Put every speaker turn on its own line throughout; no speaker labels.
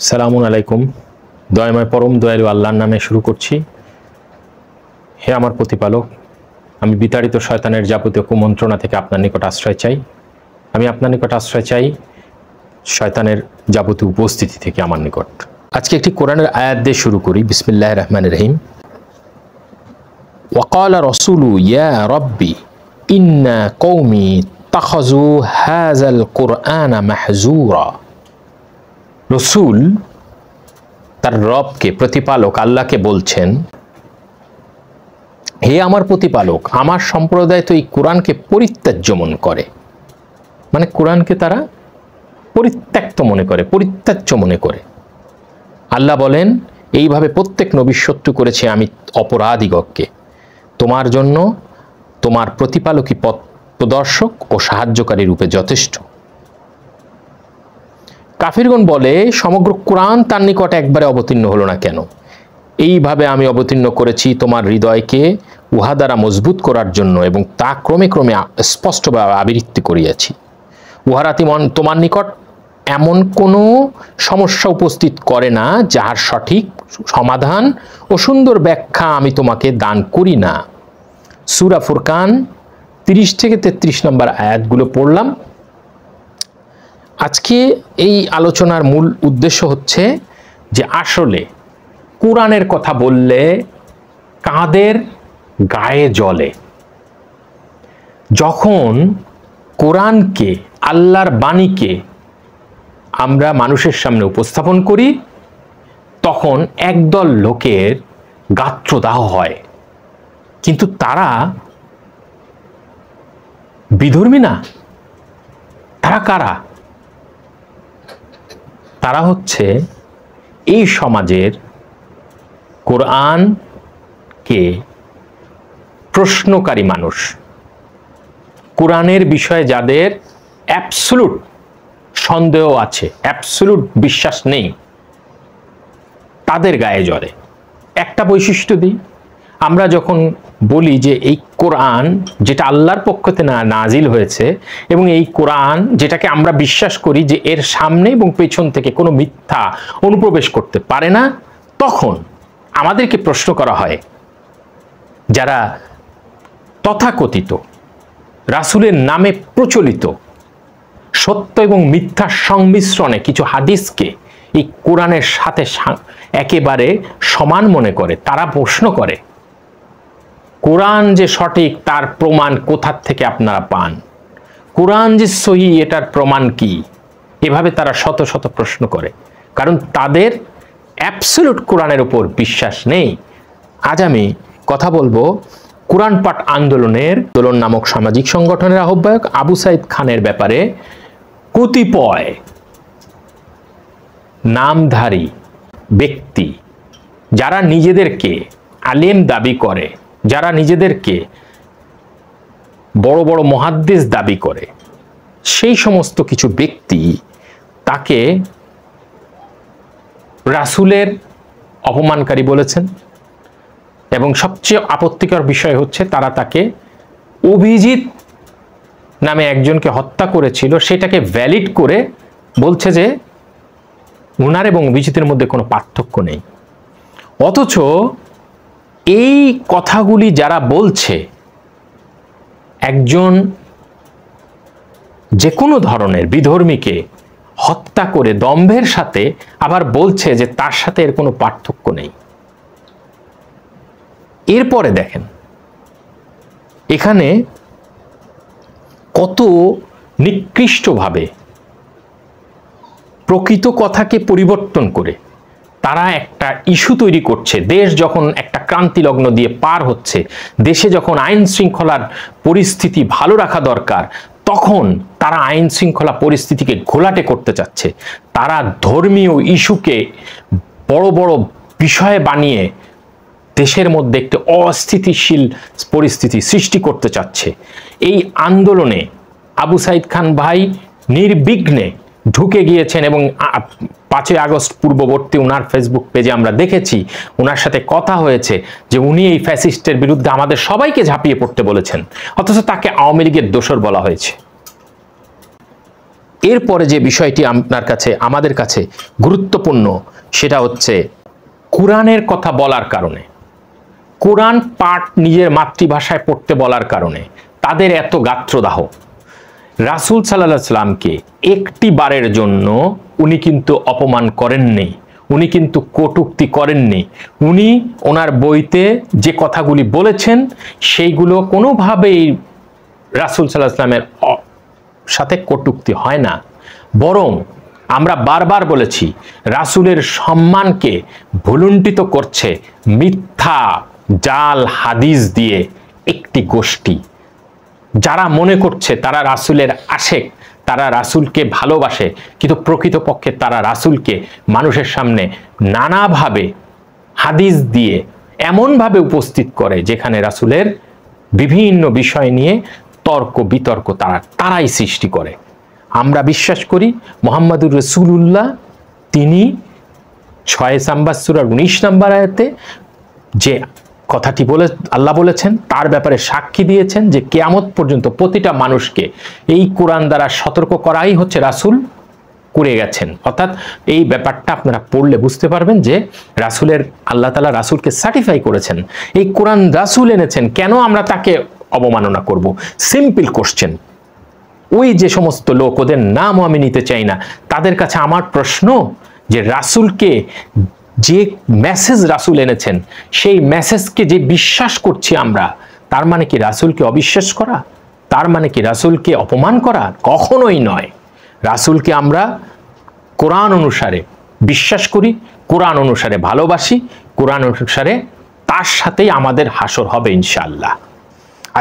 সালামুন আলাইকুম। দয়াময় পরম দয়ালু আল্লাহর নামে শুরু করছি। হে আমার প্রতিপালক, আমি বিতাড়িত শয়তানের যাবতীয় কুমন্ত্রণা থেকে আপনার নিকট আশ্রয় চাই। আমি আপনার নিকট আশ্রয় চাই শয়তানের যাবতীয় উপস্থিতি থেকে আমার নিকট। আজকে একটি কোরআনের আয়াত দিয়ে শুরু করি। বিসমিল্লাহির রহমানির রহিম। ওয়াকাল রাসূলু ইয়া রাব্বি ইন্না কওমি তাখাযু হাযাল কুরআনা মাহজুরা। রসুল তার রবকে, প্রতিপালক আল্লাহকে বলছেন, হে আমার প্রতিপালক, আমার সম্প্রদায় তো এই কোরআনকে পরিত্যাজ্য মনে করে, মানে কোরআনকে তারা পরিত্যক্ত মনে করে, পরিত্যাজ্য মনে করে। আল্লাহ বলেন, এইভাবে প্রত্যেক নবীর শত্রু করেছে আমি অপরাধীগণকে। তোমার জন্য তোমার প্রতিপালকই পথ প্রদর্শক ও সাহায্যকারী রূপে যথেষ্ট। কাফিরগণ বলে, সমগ্র কোরআন তার নিকট একবারে অবতীর্ণ হলো না কেন? এইভাবে আমি অবতীর্ণ করেছি তোমার হৃদয়কে উহা দ্বারা মজবুত করার জন্য, এবং তা ক্রমে ক্রমে স্পষ্টভাবে আবৃত্তি করিয়াছি। উহারা তোমার নিকট এমন কোনো সমস্যা উপস্থিত করে না যাহার সঠিক সমাধান ও সুন্দর ব্যাখ্যা আমি তোমাকে দান করি না। সূরা ফুরকান 30 থেকে 33 নম্বর আয়াতগুলো পড়লাম। আজকে এই আলোচনার মূল উদ্দেশ্য হচ্ছে যে আসলে কোরআনের কথা বললে কাদের গায়ে জ্বলে। যখন কোরআনকে, আল্লাহর বাণীকে আমরা মানুষের সামনে উপস্থাপন করি, তখন একদল লোকের গাত্রদাহ হয়। কিন্তু তারা বিধর্মী না। তারা কারা? তারা হচ্ছে এই সমাজের কোরআনকে প্রশ্নকারী মানুষ, কোরআনের বিষয়ে যাদের অ্যাবসলুট সন্দেহ আছে, অ্যাবসলুট বিশ্বাস নেই, তাদের গায়ে জ্বলে। একটা বৈশিষ্ট্য দিই, আমরা যখন বলি যে এই কোরআন যেটা আল্লাহর পক্ষ থেকে নাজিল হয়েছে, এবং এই কোরআন যেটাকে আমরা বিশ্বাস করি যে এর সামনে এবং পেছন থেকে কোনো মিথ্যা অনুপ্রবেশ করতে পারে না, তখন আমাদেরকে প্রশ্ন করা হয়, যারা তথাকথিত রাসূলের নামে প্রচলিত সত্য এবং মিথ্যার সংমিশ্রণে কিছু হাদিসকে এই কোরআনের সাথে একেবারে সমান মনে করে, তারা প্রশ্ন করে, কোরআন যে সঠিক তার প্রমাণ কোথার থেকে আপনারা পান? কোরআন যে সহি এটার প্রমাণ কি? এভাবে তারা শত শত প্রশ্ন করে, কারণ তাদের অ্যাবসলিউট কোরআনের উপর বিশ্বাস নেই। আজ আমি কথা বলবো কোরআন পাঠ আন্দোলনের দোলন নামক সামাজিক সংগঠনের আহ্বায়ক আবু সাইদ খানের ব্যাপারে। কতিপয় নামধারী ব্যক্তি যারা নিজেদেরকে আলেম দাবি করে, যারা নিজেদেরকে বড় বড় মুহাদ্দিস দাবি করে, সেই সমস্ত কিছু ব্যক্তি তাকে রাসূলের অপমানকারী বলেছেন, এবং সবচেয়ে আপত্তিকর বিষয় হচ্ছে তারা তাকে অভিজিৎ নামে একজনকে হত্যা করেছিল, সেটাকে ভ্যালিড করে বলছে যে উনার এবং অভিজিতের মধ্যে কোনো পার্থক্য নেই। অথচ এই কথাগুলি যারা বলছে, একজন যে কোনো ধরনের বিধর্মীকে হত্যা করে দম্ভের সাথে আবার বলছে যে তার সাথে এর কোনো পার্থক্য নেই। এরপরে দেখেন এখানে কত নিকৃষ্টভাবে প্রকৃত কথাকে পরিবর্তন করে তারা একটা ইস্যু তৈরি করছে। দেশ যখন একটা ক্রান্তিলগ্ন দিয়ে পার হচ্ছে, দেশে যখন আইন শৃঙ্খলার পরিস্থিতি ভালো রাখা দরকার, তখন তারা আইন শৃঙ্খলা পরিস্থিতিকে ঘোলাটে করতে চাচ্ছে। তারা ধর্মীয় ইস্যুকে বড় বড় বিষয় বানিয়ে দেশের মধ্যে একটি অস্থিতিশীল পরিস্থিতি সৃষ্টি করতে চাচ্ছে। এই আন্দোলনে আবু সাইদ খান ভাই নির্বিঘ্নে ঢুকে গিয়েছেন, এবং 5ই আগস্ট পূর্ববর্তী উনার ফেসবুক পেজে আমরা দেখেছি, উনার সাথে কথা হয়েছে যে উনি এই ফ্যাসিস্টের বিরুদ্ধে আমাদের সবাইকে ঝাঁপিয়ে পড়তে বলেছেন, অথচ তাকে আওয়ামী লীগের দোসর বলা হয়েছে। এরপরে যে বিষয়টি আপনার কাছে আমাদের কাছে গুরুত্বপূর্ণ সেটা হচ্ছে কোরআনের কথা বলার কারণে, কোরআন পাঠ নিজের মাতৃভাষায় পড়তে বলার কারণে তাদের এত গাত্রদাহ। রাসূল সাল্লাল্লাহু আলাইহি সাল্লামকে একটি বারের জন্য উনি কিন্তু অপমান করেননি, উনি কিন্তু কটূক্তি করেননি। উনি ওনার বইতে যে কথাগুলি বলেছেন সেইগুলো কোনোভাবেই রাসূল সাল্লাল্লাহু আলাইহি সাল্লামের সাথে কটূক্তি হয় না। বরং আমরা বারবার বলেছি, রাসূলের সম্মানকে ভুলুণ্ঠিত করছে মিথ্যা জাল হাদিস দিয়ে একটি গোষ্ঠী, যারা মনে করছে তারা রাসূলের আশেক, তারা রাসূলকে ভালোবাসে, কিন্তু প্রকৃতপক্ষে তারা রাসূলকে মানুষের সামনে নানাভাবে হাদিস দিয়ে এমনভাবে উপস্থিত করে যেখানে রাসূলের বিভিন্ন বিষয় নিয়ে তর্ক বিতর্ক তারাই সৃষ্টি করে। আমরা বিশ্বাস করি মুহাম্মাদুর রাসূলুল্লাহ তিনি 6 নম্বর সূরার 19 নম্বর আয়াতে যে কথাটি বলে আল্লাহ বলেছেন তার ব্যাপারে সাক্ষী দিয়েছেন যে কিয়ামত পর্যন্ত প্রতিটা মানুষকে এই কোরআন দ্বারা সতর্ক করাই হচ্ছে রাসূল করে গেছেন। অর্থাৎ এই ব্যাপারটা আপনারা পড়লে বুঝতে পারবেন যে রাসূলের আল্লাহ তাআলা রাসূলকে সার্টিফাই করেছেন, এই কোরআন রাসূল এনেছেন, কেন আমরা তাকে অবমাননা করব? Simple question. ওই যে সমস্ত লোক, ওদের নামও আমি নিতে চাই না, তাদের কাছে আমার প্রশ্ন যে রাসূলকে যে মেসেজ রাসূল এনেছেন সেই মেসেজকে যে বিশ্বাস করছি আমরা, তার মানে কি রাসূলকে অবিশ্বাস করা? তার মানে কি রাসূলকে অপমান করা? কখনোই নয়। রাসূলকে আমরা কোরআন অনুসারে বিশ্বাস করি, কোরআন অনুসারে ভালোবাসি, কোরআন অনুসারে তার সাথেই আমাদের হাসর হবে ইনশাআল্লাহ।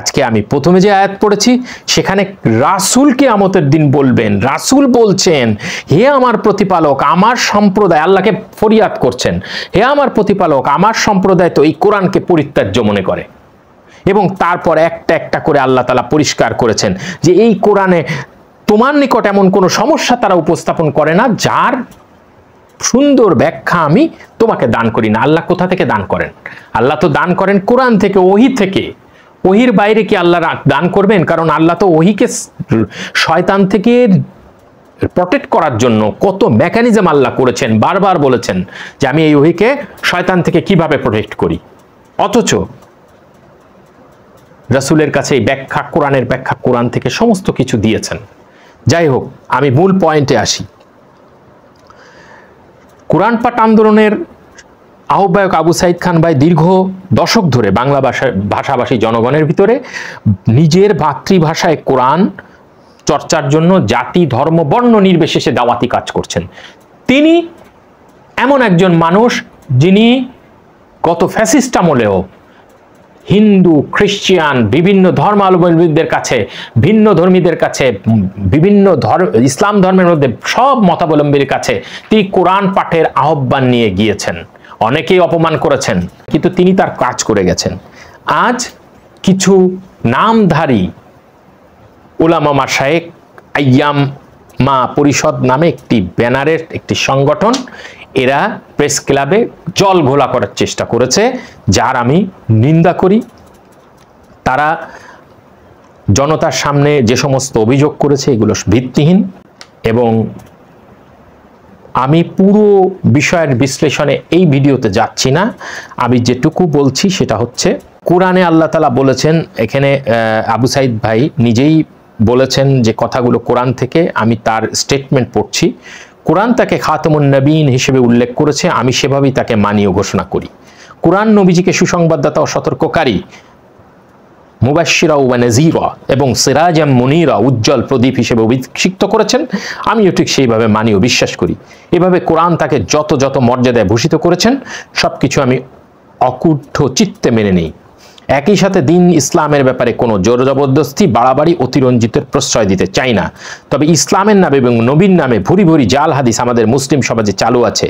আজকে আমি প্রথমে যে আয়াত পড়েছি সেখানে রাসূল কিয়ামতের দিন বলবেন, রাসূল বলছেন, হে আমার প্রতিপালক, আমার সম্প্রদায়, আল্লাহকে ফরিয়াদ করছেন, হে আমার প্রতিপালক, আমার সম্প্রদায় তো এই কোরআনকে পরিত্যাজ্য মনে করে। এবং তারপর একটা একটা করে আল্লাহ তাআলা পরিষ্কার করেছেন যে এই কোরআনে তোমার নিকট এমন কোনো সমস্যা তারা উপস্থাপন করে না যার সুন্দর ব্যাখ্যা আমি তোমাকে দান করি না। আল্লাহ কোথা থেকে দান করেন? আল্লাহ তো দান করেন কোরআন থেকে, ওহী থেকে। ওহীর বাইরে কি আল্লাহ দান করবেন? কারণ আল্লাহ তো ওহীকে শয়তান থেকে প্রটেক্ট করার জন্য কত মেকানিজম আল্লাহ করেছেন, বারবার বলেছেন যে আমি এই ওহীকে শয়তান থেকে কিভাবে প্রটেক্ট করি। অথচ রাসূলের কাছে এই ব্যাখ্যা, কোরআনের ব্যাখ্যা কোরআন থেকে সমস্ত কিছু দিয়েছেন। যাই হোক, আমি মূল পয়েন্টে আসি। কোরআন পাঠ আন্দোলনের আহ্বায়ক আবু সাঈদ খান ভাই দীর্ঘ দশক ধরে বাংলা ভাষাভাষী জনগণের ভিতরে নিজের মাতৃভাষায় কোরআন চর্চার জন্য জাতি, ধর্ম, বর্ণ নির্বিশেষে দাওয়াতি কাজ করছেন। তিনি এমন একজন মানুষ যিনি গত ফ্যাসিস্ট আমলেও হিন্দু, খ্রিস্টান, বিভিন্ন ধর্মাবলম্বীদের কাছে, ভিন্ন ধর্মীদের কাছে, বিভিন্ন ইসলাম ধর্মের মধ্যে সব মতাবলম্বীর কাছে তিনি কোরআন পাঠের আহ্বান নিয়ে গিয়েছেন। অনেকেই অপমান করেছেন, কিন্তু তিনি তার কাজ করে গেছেন। আজ কিছু নামধারী উলামা মাশায়েখ আইয়ামা পরিষদ নামে একটি ব্যানারের একটি সংগঠন, এরা প্রেস ক্লাবে জল ঘোলা করার চেষ্টা করেছে, যার আমি নিন্দা করি। তারা জনতার সামনে যে সমস্ত অভিযোগ করেছে এগুলো ভিত্তিহীন, এবং আমি পুরো বিষয়ের বিশ্লেষণে এই ভিডিওতে যাচ্ছি না। আমি যেটুকু বলছি সেটা হচ্ছে কোরআনে আল্লাহ তাআলা বলেছেন, এখানে আবু সাঈদ ভাই নিজেই বলেছেন যে কথাগুলো কোরআন থেকে, আমি তার স্টেটমেন্ট পড়ছি। কোরআন তাকে খাতামুন নবীন হিসেবে উল্লেখ করেছে, আমি সেভাবেই তাকে মানীয় ঘোষণা করি। কোরআন নবীজিকে সুসংবাদদাতা ও সতর্ককারী, মুবাশশিরা ওয়া নাযীরা এবং সিরাজাম মুনীরা, উজ্জ্বল প্রদীপ হিসেবে অভিষিক্ত করেছেন, আমিও ঠিক সেইভাবে মানি ও বিশ্বাস করি। এভাবে কোরআন তাকে যত যত মর্যাদায় ভূষিত করেছেন সবকিছু আমি অকুণ্ঠ চিত্তে মেনে নেই। একই সাথে দিন ইসলামের ব্যাপারে কোনো জোর জবরদস্তি, বাড়াবাড়ি, অতিরঞ্জিতের প্রশ্রয় দিতে চাই না। তবে ইসলামের নামে এবং নবীর নামে ভুরি ভুরি জাল হাদিস আমাদের মুসলিম সমাজে চালু আছে।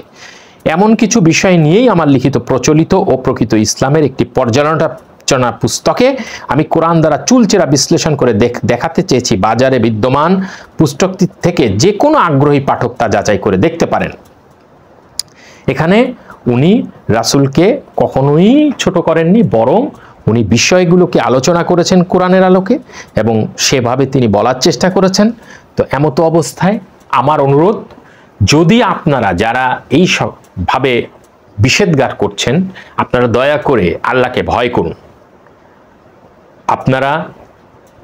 এমন কিছু বিষয় নিয়েই আমার লিখিত প্রচলিত ও প্রকৃত ইসলামের একটি পর্যালোচনা পুস্তকে আমি কোরআন দ্বারা চুলচেরা বিশ্লেষণ করে দেখাতে চেয়েছি। বাজারে বিদ্যমান পুস্তকটি থেকে যে কোনো আগ্রহী পাঠক তা যাচাই করে দেখতে পারেন। এখানে উনি রাসূলকে কখনোই ছোট করেননি, বরং উনি বিষয়গুলোকে আলোচনা করেছেন কোরআনের আলোকে, এবং সেভাবে তিনি বলার চেষ্টা করেছেন। তো এমতো অবস্থায় আমার অনুরোধ, যদি আপনারা যারা এই সব ভাবে নিষেধগার করছেন, আপনারা দয়া করে আল্লাহকে ভয় করুন। আপনারা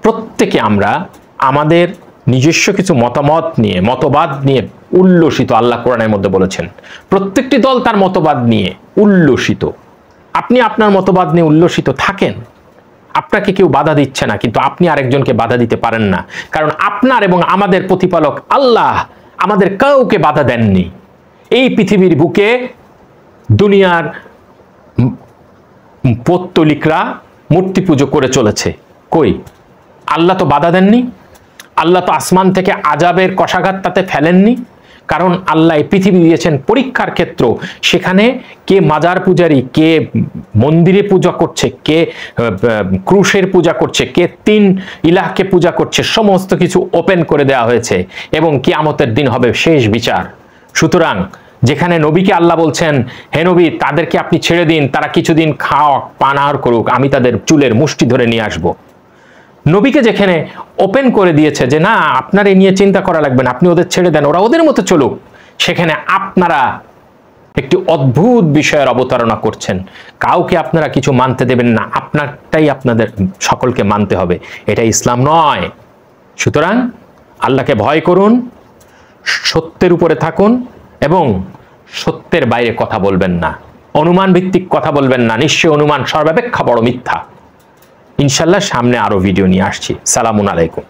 প্রত্যেকে আমরা আমাদের নিজস্ব কিছু মতবাদ নিয়ে উল্লসিত। আল্লাহ কোরআনের মধ্যে বলেছেন প্রত্যেকটি দল তার মতবাদ নিয়ে উল্লসিত। আপনি আপনার মতবাদ নিয়ে উল্লসিত থাকেন, আপনাকে কেউ বাধা দিচ্ছে না, কিন্তু আপনি আরেকজনকে বাধা দিতে পারেন না, কারণ আপনার এবং আমাদের প্রতিপালক আল্লাহ আমাদের কাউকে বাধা দেননি। এই পৃথিবীর বুকে দুনিয়ার পৌত্তলিকরা মূর্তি পুজো করে চলেছে, কই আল্লাহ তো বাধা দেননি। আল্লাহ তো আসমান থেকে আযাবের কষাঘাত তাতে ফেলেননি, কারণ আল্লাহ এই পৃথিবী দিয়েছেন পরীক্ষার ক্ষেত্র। সেখানে কে মাজার পূজারী, কে মন্দিরে পূজা করছে, কে ক্রুশের পূজা করছে, কে তিন ইলাহকে পূজা করছে, সমস্ত কিছু ওপেন করে দেওয়া হয়েছে, এবং কিয়ামতের দিন হবে শেষ বিচার। সুতরাং যেখানে নবীকে আল্লাহ বলছেন, হে নবী তাদেরকে আপনি ছেড়ে দিন, তারা কিছুদিন খাওয়া পানাহার করুক, আমি তাদের চুলের মুষ্টি ধরে নিয়ে আসবো। নবীকে যেখানে ওপেন করে দিয়েছে যে না, আপনার এই নিয়ে চিন্তা করা লাগবে না, আপনি ওদের ছেড়ে দেন, ওরা ওদের মতো চলুক, সেখানে আপনারা একটি অদ্ভুত বিষয়ের অবতারণা করছেন। কাউকে আপনারা কিছু মানতে দেবেন না, আপনারটাই আপনাদের সকলকে মানতে হবে। এটা ইসলাম নয়। সুতরাং আল্লাহকে ভয় করুন, সত্যের উপরে থাকুন, এবং সত্যের বাইরে কথা বলবেন না, অনুমান ভিত্তিক কথা বলবেন না। নিশ্চয়ই অনুমান সর্বাপেক্ষা বড় মিথ্যা। ইনশাল্লাহ সামনে আরো ভিডিও নিয়ে আসছি। সালামুন আলাইকুম।